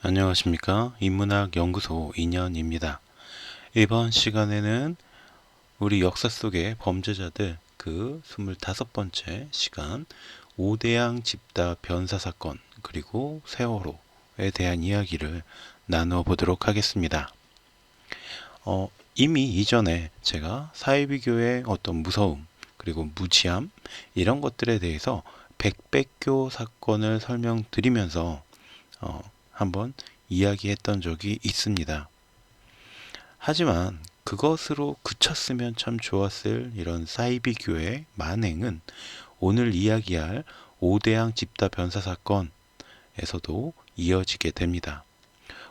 안녕하십니까. 인문학연구소 인연입니다. 이번 시간에는 우리 역사 속의 범죄자들 그 25번째 시간 5대양 집다 변사 사건 그리고 세월호에 대한 이야기를 나누어 보도록 하겠습니다. 이미 이전에 제가 사회비교의 어떤 무서움 그리고 무지함 이런 것들에 대해서 백백교 사건을 설명드리면서 한번 이야기했던 적이 있습니다. 하지만 그것으로 그쳤으면 참 좋았을 이런 사이비교의 만행은 오늘 이야기할 오대양 집다 변사 사건에서도 이어지게 됩니다.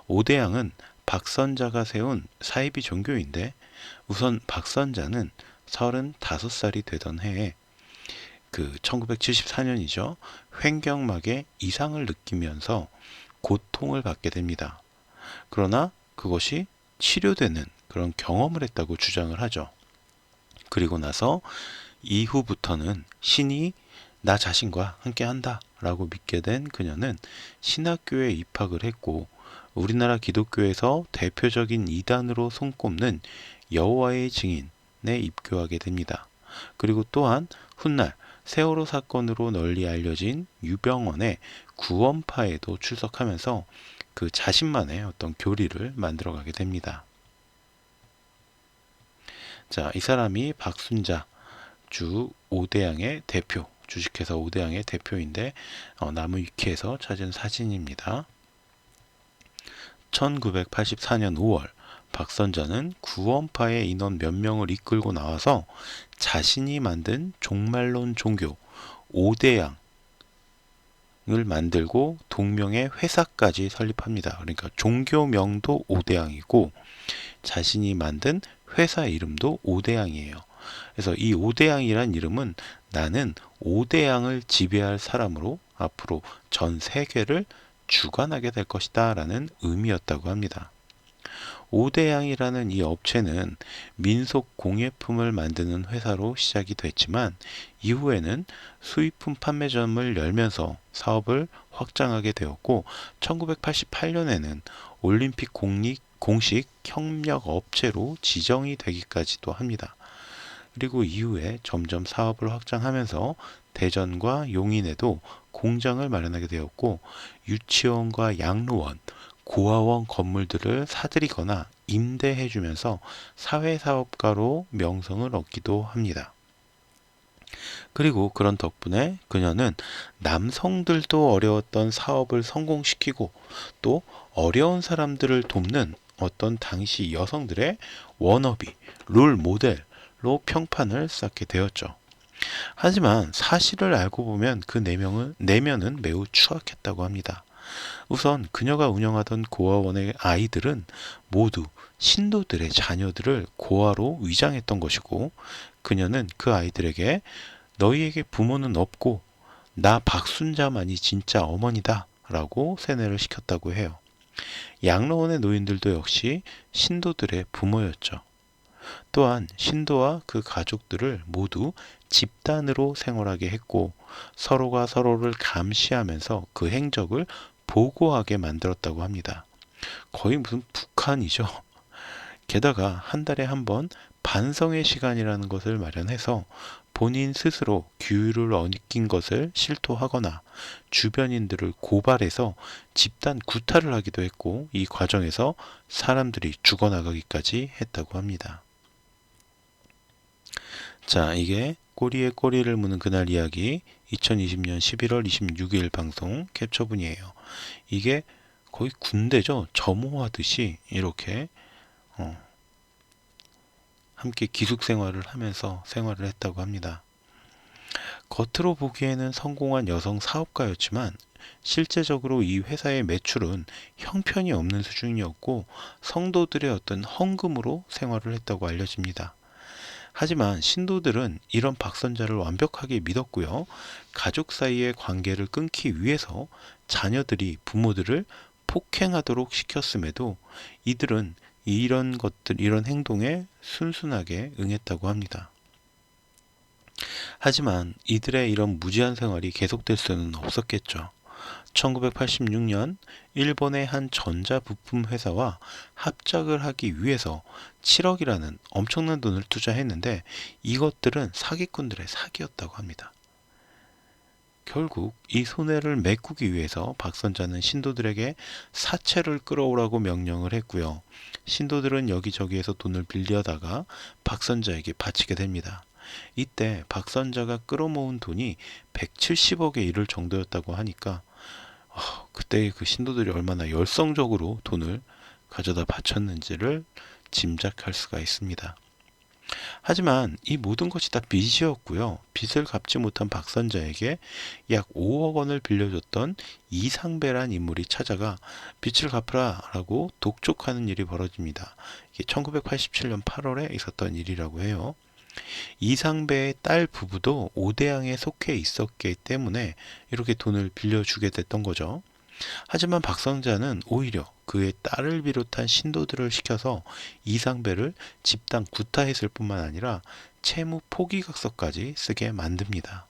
오대양은 박선자가 세운 사이비 종교인데 우선 박선자는 35살이 되던 해에 그 1974년이죠. 횡격막에 이상을 느끼면서 고통을 받게 됩니다. 그러나 그것이 치료되는 그런 경험을 했다고 주장을 하죠. 그리고 나서 이후부터는 신이 나 자신과 함께 한다 라고 믿게 된 그녀는 신학교에 입학을 했고 우리나라 기독교에서 대표적인 이단으로 손꼽는 여호와의 증인에 입교하게 됩니다. 그리고 또한 훗날 세월호 사건으로 널리 알려진 유병원의 구원파에도 출석하면서 그 자신만의 어떤 교리를 만들어가게 됩니다. 자, 이 사람이 박순자 주 5대양의 대표, 주식회사 5대양의 대표인데 나무 위키에서 찾은 사진입니다. 1984년 5월 박선자는 구원파의 인원 몇 명을 이끌고 나와서 자신이 만든 종말론 종교 5대양을 만들고 동명의 회사까지 설립합니다. 그러니까 종교명도 5대양이고 자신이 만든 회사 이름도 5대양이에요. 그래서 이 5대양이란 이름은 나는 5대양을 지배할 사람으로 앞으로 전 세계를 주관하게 될 것이다 라는 의미였다고 합니다. 5대양이라는 이 업체는 민속 공예품을 만드는 회사로 시작이 됐지만 이후에는 수입품 판매점을 열면서 사업을 확장하게 되었고 1988년에는 올림픽 공식 협력 업체로 지정이 되기까지도 합니다. 그리고 이후에 점점 사업을 확장하면서 대전과 용인에도 공장을 마련하게 되었고 유치원과 양로원, 고아원 건물들을 사들이거나 임대해주면서 사회사업가로 명성을 얻기도 합니다. 그리고 그런 덕분에 그녀는 남성들도 어려웠던 사업을 성공시키고 또 어려운 사람들을 돕는 어떤 당시 여성들의 워너비, 롤 모델로 평판을 쌓게 되었죠. 하지만 사실을 알고 보면 그 내면은 매우 추악했다고 합니다. 우선 그녀가 운영하던 고아원의 아이들은 모두 신도들의 자녀들을 고아로 위장했던 것이고 그녀는 그 아이들에게 너희에게 부모는 없고 나 박순자만이 진짜 어머니다 라고 세뇌를 시켰다고 해요. 양로원의 노인들도 역시 신도들의 부모였죠. 또한 신도와 그 가족들을 모두 집단으로 생활하게 했고 서로가 서로를 감시하면서 그 행적을 보고하게 만들었다고 합니다. 거의 무슨 북한이죠. 게다가 한 달에 한 번 반성의 시간이라는 것을 마련해서 본인 스스로 규율을 어긴 것을 실토하거나 주변인들을 고발해서 집단 구타를 하기도 했고 이 과정에서 사람들이 죽어나가기까지 했다고 합니다. 자, 이게 꼬리에 꼬리를 무는 그날 이야기 2020년 11월 26일 방송 캡처분이에요. 이게 거의 군대죠. 점호하듯이 이렇게 함께 기숙생활을 하면서 생활을 했다고 합니다. 겉으로 보기에는 성공한 여성 사업가였지만 실제적으로 이 회사의 매출은 형편이 없는 수준이었고 성도들의 어떤 헌금으로 생활을 했다고 알려집니다. 하지만 신도들은 이런 박선자를 완벽하게 믿었고요. 가족 사이의 관계를 끊기 위해서 자녀들이 부모들을 폭행하도록 시켰음에도 이들은 이런 행동에 순순하게 응했다고 합니다. 하지만 이들의 이런 무지한 생활이 계속될 수는 없었겠죠. 1986년 일본의 한 전자부품 회사와 합작을 하기 위해서 7억이라는 엄청난 돈을 투자했는데 이것들은 사기꾼들의 사기였다고 합니다. 결국 이 손해를 메꾸기 위해서 박선자는 신도들에게 사채를 끌어오라고 명령을 했고요. 신도들은 여기저기에서 돈을 빌려다가 박선자에게 바치게 됩니다. 이때 박선자가 끌어모은 돈이 170억에 이를 정도였다고 하니까 그때 그 신도들이 얼마나 열성적으로 돈을 가져다 바쳤는지를 짐작할 수가 있습니다. 하지만 이 모든 것이 다 빚이었고요. 빚을 갚지 못한 박선자에게 약 5억 원을 빌려줬던 이상배란 인물이 찾아가 빚을 갚으라 라고 독촉하는 일이 벌어집니다. 이게 1987년 8월에 있었던 일이라고 해요. 이상배의 딸 부부도 오대양에 속해 있었기 때문에 이렇게 돈을 빌려주게 됐던 거죠. 하지만 박성자는 오히려 그의 딸을 비롯한 신도들을 시켜서 이상배를 집단 구타했을 뿐만 아니라 채무 포기각서까지 쓰게 만듭니다.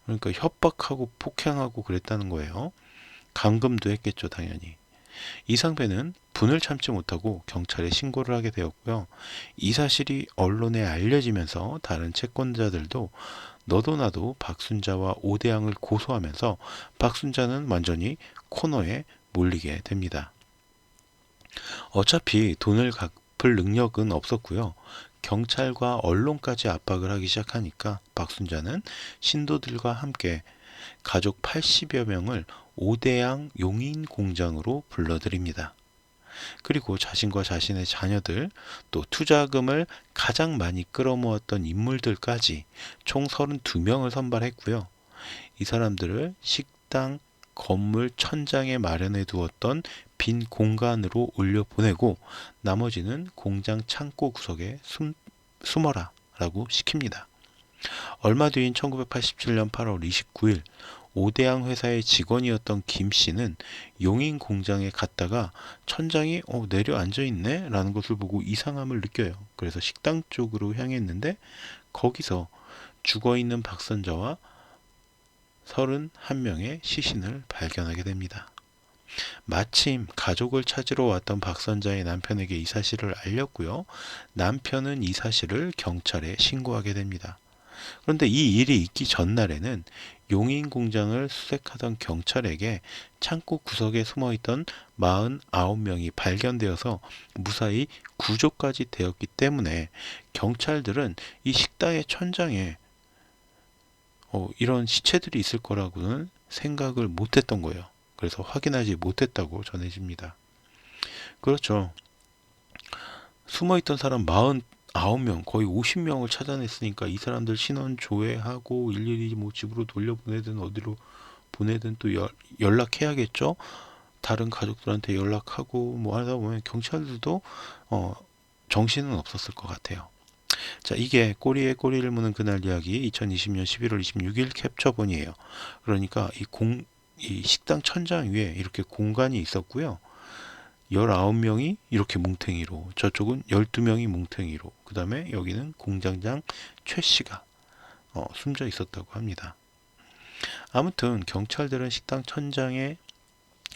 그러니까 협박하고 폭행하고 그랬다는 거예요. 감금도 했겠죠, 당연히. 이상배는 분을 참지 못하고 경찰에 신고를 하게 되었고요. 이 사실이 언론에 알려지면서 다른 채권자들도 너도 나도 박순자와 오대양을 고소하면서 박순자는 완전히 코너에 몰리게 됩니다. 어차피 돈을 갚을 능력은 없었고요. 경찰과 언론까지 압박을 하기 시작하니까 박순자는 신도들과 함께 가족 80여 명을 오대양 용인 공장으로 불러들입니다. 그리고 자신과 자신의 자녀들, 또 투자금을 가장 많이 끌어모았던 인물들까지 총 32명을 선발했고요. 이 사람들을 식당 건물 천장에 마련해 두었던 빈 공간으로 올려보내고 나머지는 공장 창고 구석에 숨어라 라고 시킵니다. 얼마 뒤인 1987년 8월 29일 오대양 회사의 직원이었던 김 씨는 용인 공장에 갔다가 천장이 내려앉아 있네 라는 것을 보고 이상함을 느껴요. 그래서 식당 쪽으로 향했는데 거기서 죽어있는 박선자와 31명의 시신을 발견하게 됩니다. 마침 가족을 찾으러 왔던 박선자의 남편에게 이 사실을 알렸고요. 남편은 이 사실을 경찰에 신고하게 됩니다. 그런데 이 일이 있기 전날에는 용인 공장을 수색하던 경찰에게 창고 구석에 숨어있던 49명이 발견되어서 무사히 구조까지 되었기 때문에 경찰들은 이 식당의 천장에 이런 시체들이 있을 거라고는 생각을 못했던 거예요. 그래서 확인하지 못했다고 전해집니다. 그렇죠. 숨어있던 사람 49명, 거의 50명을 찾아냈으니까 이 사람들 신원 조회하고 일일이 뭐 집으로 돌려보내든 어디로 보내든 또 연락해야겠죠. 다른 가족들한테 연락하고 뭐 하다 보면 경찰들도 정신은 없었을 것 같아요. 자, 이게 꼬리에 꼬리를 무는 그날 이야기 2020년 11월 26일 캡처본이에요. 그러니까 이 식당 천장 위에 이렇게 공간이 있었고요. 19명이 이렇게 뭉탱이로, 저쪽은 12명이 뭉탱이로, 그 다음에 여기는 공장장 최 씨가 숨져 있었다고 합니다. 아무튼 경찰들은 식당 천장의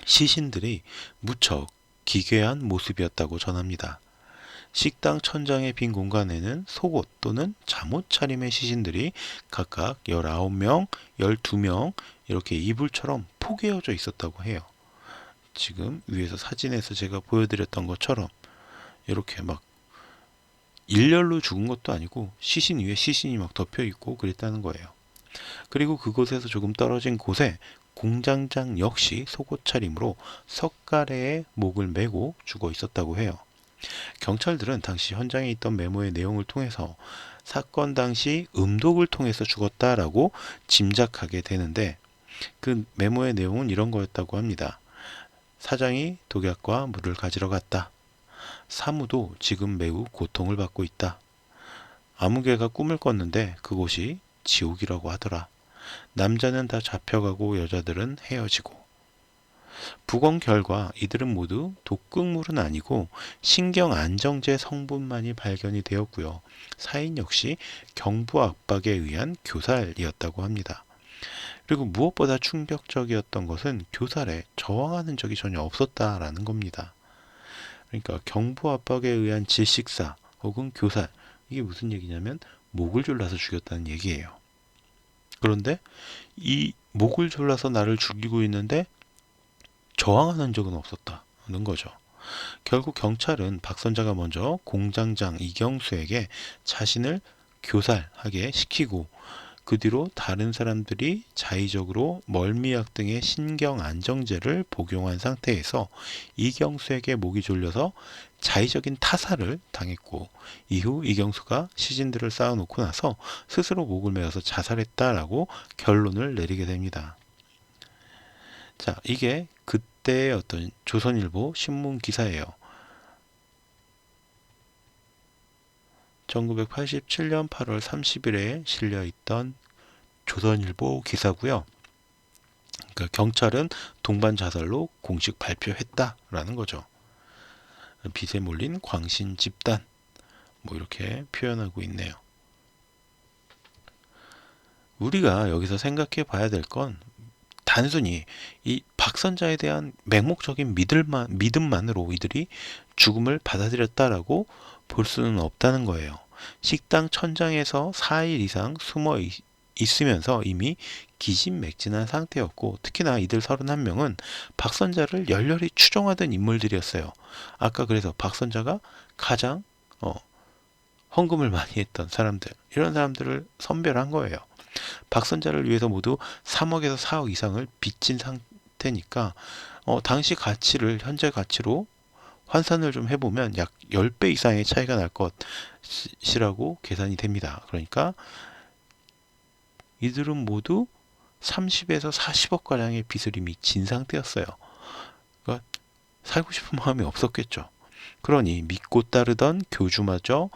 시신들이 무척 기괴한 모습이었다고 전합니다. 식당 천장의 빈 공간에는 속옷 또는 잠옷 차림의 시신들이 각각 19명, 12명 이렇게 이불처럼 포개어져 있었다고 해요. 지금 위에서 사진에서 제가 보여드렸던 것처럼 이렇게 막 일렬로 죽은 것도 아니고 시신 위에 시신이 막 덮여 있고 그랬다는 거예요. 그리고 그곳에서 조금 떨어진 곳에 공장장 역시 속옷 차림으로 석가래에 목을 메고 죽어 있었다고 해요. 경찰들은 당시 현장에 있던 메모의 내용을 통해서 사건 당시 음독을 통해서 죽었다라고 짐작하게 되는데 그 메모의 내용은 이런 거였다고 합니다. 사장이 독약과 물을 가지러 갔다. 사무도 지금 매우 고통을 받고 있다. 아무개가 꿈을 꿨는데 그곳이 지옥이라고 하더라. 남자는 다 잡혀가고 여자들은 헤어지고. 부검 결과 이들은 모두 독극물은 아니고 신경안정제 성분만이 발견이 되었고요. 사인 역시 경부 압박에 의한 교살이었다고 합니다. 그리고 무엇보다 충격적이었던 것은 교살에 저항하는 적이 전혀 없었다라는 겁니다. 그러니까 경부 압박에 의한 질식사 혹은 교살, 이게 무슨 얘기냐면 목을 졸라서 죽였다는 얘기예요. 그런데 이 목을 졸라서 나를 죽이고 있는데 저항하는 적은 없었다는 거죠. 결국 경찰은 박선자가 먼저 공장장 이경수에게 자신을 교살하게 시키고, 그 뒤로 다른 사람들이 자의적으로 멀미약 등의 신경 안정제를 복용한 상태에서 이경수에게 목이 졸려서 자의적인 타살을 당했고, 이후 이경수가 시신들을 쌓아놓고 나서 스스로 목을 메어서 자살했다라고 결론을 내리게 됩니다. 자, 이게 그때의 어떤 조선일보 신문 기사예요. 1987년 8월 30일에 실려있던 조선일보 기사고요. 그러니까 경찰은 동반 자살로 공식 발표했다라는 거죠. 빛에 몰린 광신 집단, 뭐 이렇게 표현하고 있네요. 우리가 여기서 생각해 봐야 될 건 단순히 이 박선자에 대한 맹목적인 믿음만으로 이들이 죽음을 받아들였다라고 볼 수는 없다는 거예요. 식당 천장에서 4일 이상 숨어 있으면서 이미 기진맥진한 상태였고, 특히나 이들 31명은 박선자를 열렬히 추종하던 인물들이었어요. 아까 그래서 박선자가 가장 헌금을 많이 했던 사람들, 이런 사람들을 선별한 거예요. 박선자를 위해서 모두 3억에서 4억 이상을 빚진 상태니까 당시 가치를 현재 가치로 환산을 좀 해보면 약 10배 이상의 차이가 날 것이라고 계산이 됩니다. 그러니까 이들은 모두 30에서 40억 가량의 빚을 이미 진 상태였어요. 그러니까 살고 싶은 마음이 없었겠죠. 그러니 믿고 따르던 교주마저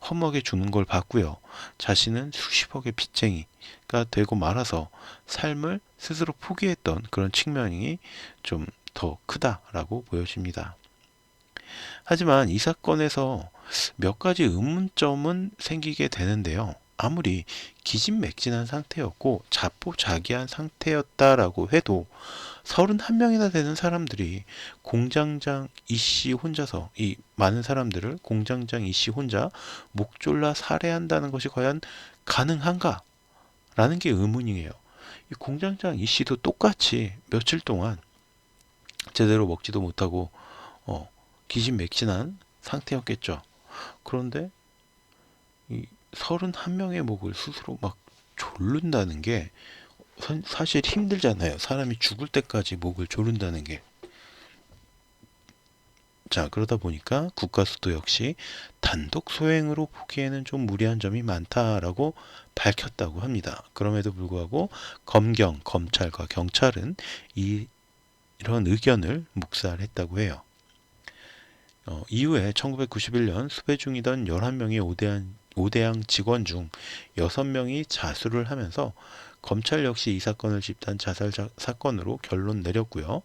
험하게 죽는 걸 봤고요. 자신은 수십억의 빚쟁이가 되고 말아서 삶을 스스로 포기했던 그런 측면이 좀 더 크다라고 보여집니다. 하지만 이 사건에서 몇 가지 의문점은 생기게 되는데요. 아무리 기진맥진한 상태였고 자포자기한 상태였다라고 해도 31명이나 되는 사람들이 공장장 이씨 혼자서, 이 많은 사람들을 공장장 이씨 혼자 목졸라 살해한다는 것이 과연 가능한가? 라는 게 의문이에요. 이 공장장 이씨도 똑같이 며칠 동안 제대로 먹지도 못하고 기진맥진한 상태였겠죠. 그런데 이 31명의 목을 스스로 막 조른다는 게 사실 힘들잖아요. 사람이 죽을 때까지 목을 조른다는 게. 자, 그러다 보니까 국가수도 역시 단독 소행으로 보기에는 좀 무리한 점이 많다라고 밝혔다고 합니다. 그럼에도 불구하고 검경, 검찰과 경찰은 이런 의견을 묵살했다고 해요. 이후에 1991년 수배 중이던 11명의 오대양 직원 중 6명이 자수를 하면서 검찰 역시 이 사건을 집단 자살 사건으로 결론 내렸고요.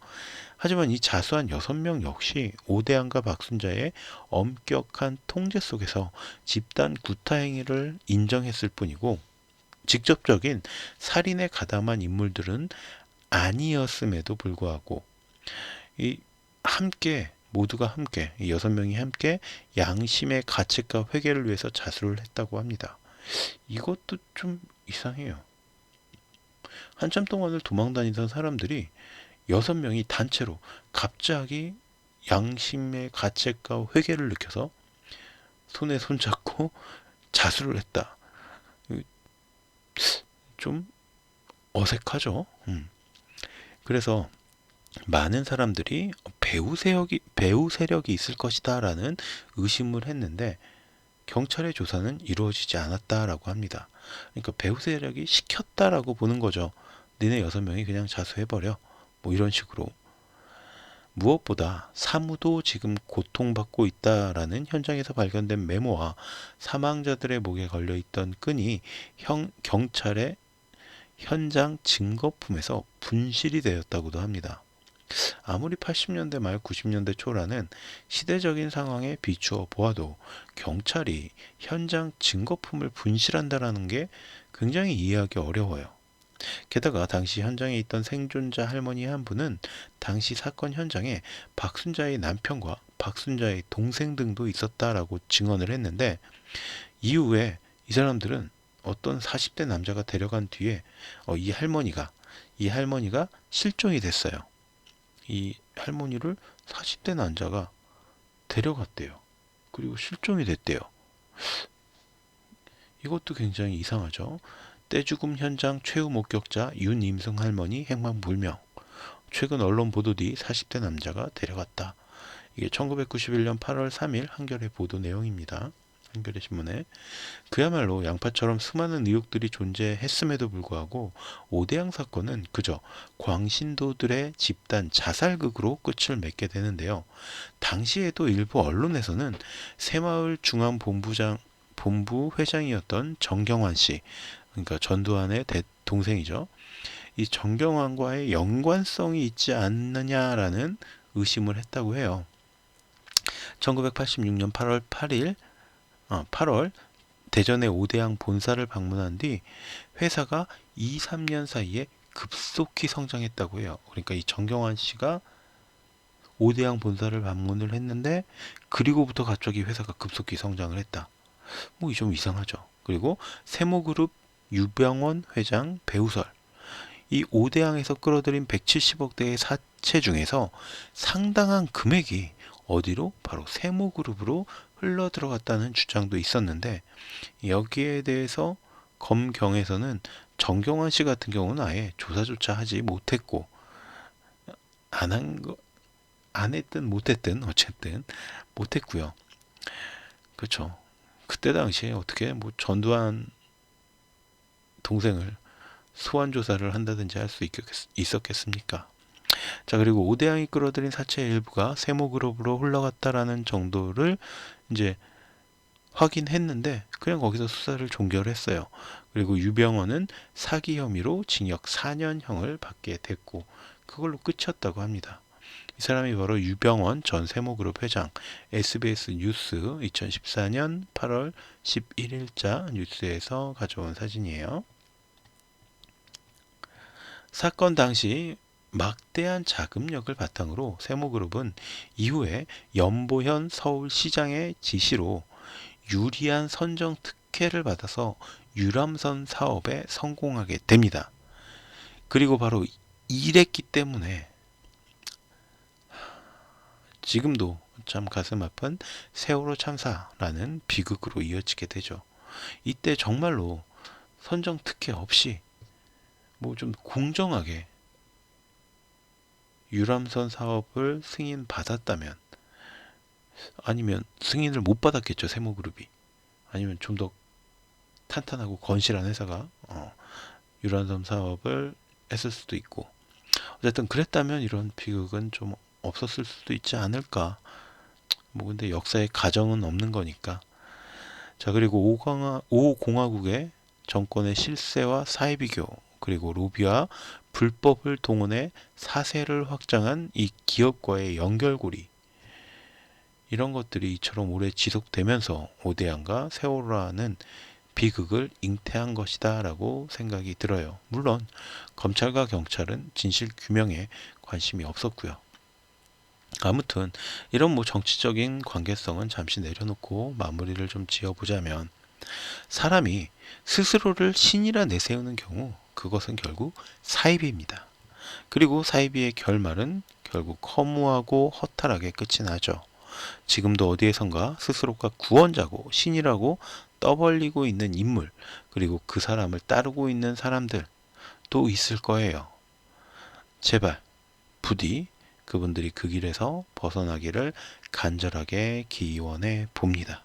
하지만 이 자수한 6명 역시 오대양과 박순자의 엄격한 통제 속에서 집단 구타 행위를 인정했을 뿐이고, 직접적인 살인에 가담한 인물들은 아니었음에도 불구하고 모두가 함께, 이 6명이 함께 양심의 가책과 회개를 위해서 자수를 했다고 합니다. 이것도 좀 이상해요. 한참 동안을 도망다니던 사람들이 6명이 단체로 갑자기 양심의 가책과 회개를 느껴서 손에 손잡고 자수를 했다. 좀 어색하죠. 그래서 많은 사람들이 배후 세력이 있을 것이다 라는 의심을 했는데, 경찰의 조사는 이루어지지 않았다라고 합니다. 그러니까 배후 세력이 시켰다라고 보는 거죠. 니네 6명이 그냥 자수해버려, 뭐 이런 식으로. 무엇보다 사무도 지금 고통받고 있다라는 현장에서 발견된 메모와 사망자들의 목에 걸려있던 끈이 경찰의 현장 증거품에서 분실이 되었다고도 합니다. 아무리 80년대 말 90년대 초라는 시대적인 상황에 비추어 보아도 경찰이 현장 증거품을 분실한다라는 게 굉장히 이해하기 어려워요. 게다가 당시 현장에 있던 생존자 할머니 한 분은 당시 사건 현장에 박순자의 남편과 박순자의 동생 등도 있었다라고 증언을 했는데, 이후에 이 사람들은 어떤 40대 남자가 데려간 뒤에 이 할머니가 실종이 됐어요. 이 할머니를 40대 남자가 데려갔대요. 그리고 실종이 됐대요. 이것도 굉장히 이상하죠. 떼죽음 현장 최후 목격자 윤임승 할머니 행방불명. 최근 언론 보도 뒤 40대 남자가 데려갔다. 이게 1991년 8월 3일 한겨레 보도 내용입니다. 한겨레 신문에. 그야말로 양파처럼 수많은 의혹들이 존재했음에도 불구하고 오대양 사건은 그저 광신도들의 집단 자살극으로 끝을 맺게 되는데요. 당시에도 일부 언론에서는 새마을 본부 회장이었던 정경환 씨, 그러니까 전두환의 동생이죠. 이 정경환과의 연관성이 있지 않느냐라는 의심을 했다고 해요. 1986년 8월 대전의 오대양 본사를 방문한 뒤 회사가 2, 3년 사이에 급속히 성장했다고 해요. 그러니까 이 정경환 씨가 오대양 본사를 방문을 했는데 그리고부터 갑자기 회사가 급속히 성장을 했다. 뭐 좀 이상하죠. 그리고 세모그룹 유병원 회장 배우설. 이 오대양에서 끌어들인 170억 대의 사채 중에서 상당한 금액이 어디로? 바로 세모그룹으로 흘러 들어갔다는 주장도 있었는데, 여기에 대해서 검경에서는 정경환 씨 같은 경우는 아예 조사조차 하지 못했고, 안 했든 못했든 어쨌든 못했고요. 그렇죠. 그때 당시에 어떻게 뭐 전두환 동생을 소환 조사를 한다든지 할 수 있었겠습니까? 자, 그리고 오대양이 끌어들인 사채의 일부가 세모그룹으로 흘러갔다라는 정도를 이제 확인했는데 그냥 거기서 수사를 종결했어요. 그리고 유병원은 사기 혐의로 징역 4년형을 받게 됐고 그걸로 끝이었다고 합니다. 이 사람이 바로 유병원 전 세모그룹 회장, SBS 뉴스 2014년 8월 11일자 뉴스에서 가져온 사진이에요. 사건 당시 막대한 자금력을 바탕으로 세모그룹은 이후에 연보현 서울시장의 지시로 유리한 선정 특혜를 받아서 유람선 사업에 성공하게 됩니다. 그리고 바로 이랬기 때문에 지금도 참 가슴 아픈 세월호 참사라는 비극으로 이어지게 되죠. 이때 정말로 선정 특혜 없이 뭐 좀 공정하게 유람선 사업을 승인 받았다면, 아니면 승인을 못 받았겠죠, 세모그룹이. 아니면 좀 더 탄탄하고 건실한 회사가 유람선 사업을 했을 수도 있고, 어쨌든 그랬다면 이런 비극은 좀 없었을 수도 있지 않을까. 뭐 근데 역사에 가정은 없는 거니까. 자, 그리고 5공화국의 정권의 실세와 사회비교, 그리고 로비와 불법을 동원해 사세를 확장한 이 기업과의 연결고리, 이런 것들이 이처럼 오래 지속되면서 오대양과 세월호라는 비극을 잉태한 것이다 라고 생각이 들어요. 물론 검찰과 경찰은 진실 규명에 관심이 없었고요. 아무튼 이런 뭐 정치적인 관계성은 잠시 내려놓고 마무리를 좀 지어보자면, 사람이 스스로를 신이라 내세우는 경우 그것은 결국 사이비입니다. 그리고 사이비의 결말은 결국 허무하고 허탈하게 끝이 나죠. 지금도 어디에선가 스스로가 구원자고 신이라고 떠벌리고 있는 인물, 그리고 그 사람을 따르고 있는 사람들 또 있을 거예요. 제발 부디 그분들이 그 길에서 벗어나기를 간절하게 기원해 봅니다.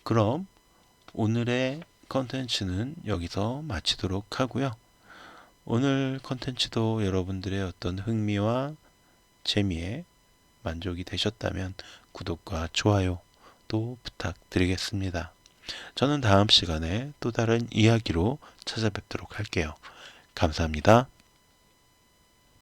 그럼 오늘의 컨텐츠는 여기서 마치도록 하고요. 오늘 컨텐츠도 여러분들의 어떤 흥미와 재미에 만족이 되셨다면 구독과 좋아요 또 부탁드리겠습니다. 저는 다음 시간에 또 다른 이야기로 찾아뵙도록 할게요. 감사합니다.